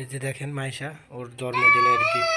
এই যে দেখেন মাইশা ওর জন্মদিনের গিফট।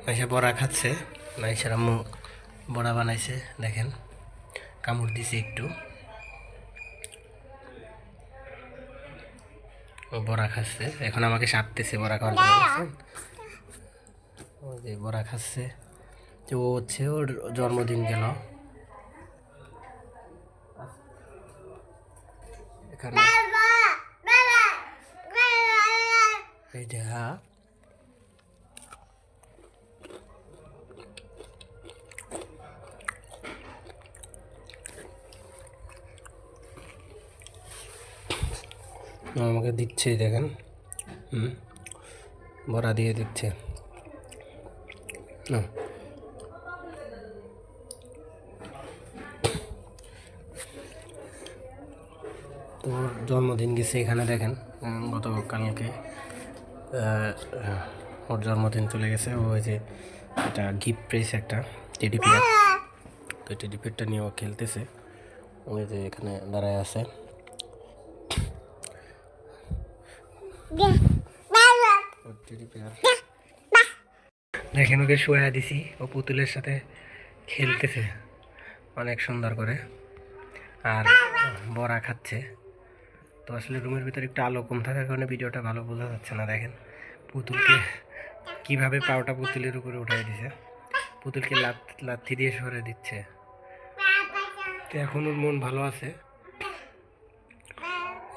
মাইশা বড়া খাচ্ছে। মাইশার আম্মু বড়া বানাইছে, দেখেন কামড় দিছে একটু। ও বড়া খাচ্ছে, এখন আমাকে সারতেছে বড়া খাওয়ার জন্য, বুঝছেন? ও যে বড়া খাচ্ছে, যে ও হচ্ছে ওর জন্মদিন গেল এখানে। এই যে আমাকে দিচ্ছে, দেখেন বড়া দিয়ে দিচ্ছে। তো ওর জন্মদিন গেছে এখানে, দেখেন গতকালকে ওর জন্মদিন চলে গেছে। ওই যে এটা গিফট পেয়েছে একটা টেডি বিয়ার, তো টেডি বিয়ারটা নিয়ে ও খেলতেছে। ওই যে এখানে দাঁড়ায় আছে। দেখেন ওকে শোয়া দিছি, ও পুতুলের সাথে খেলতেছে অনেক সুন্দর করে, আর বড়া খাচ্ছে। তো আসলে রুমের ভিতরে একটু আলো কম থাকার কারণে ভিডিওটা ভালো বোঝা যাচ্ছে না। দেখেন পুতুলকে কিভাবে পাওটা পুতুলের উপরে উঠাই দিছে, পুতুলকে লাথি দিয়ে সরে দিচ্ছে। তো এখন ওর মন ভালো আছে,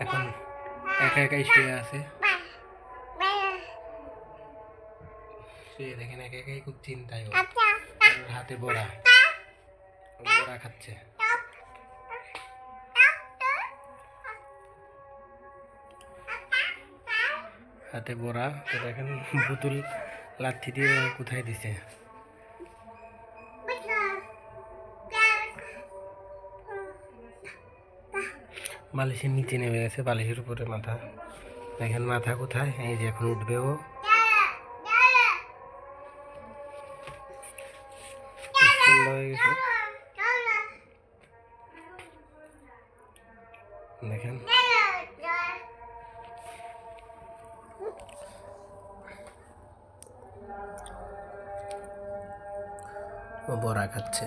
এখন একা একাই শুয়ে আছে। শুয়ে দেখেন একা একাই খুব চিন্তায়, ওর হাতে বড়া, বড়া খাচ্ছে। হাতে বড়া, তো দেখেন পুতুল লাথি দিয়ে কোথায় দিছে। বালিশের নিচে নেমে গেছে, বালিশের উপরে মাথা। দেখেন মাথা কোথায়, এই যে এখন উঠবে ও। হয়ে গেছে দেখেন, ও বড়া খাচ্ছে।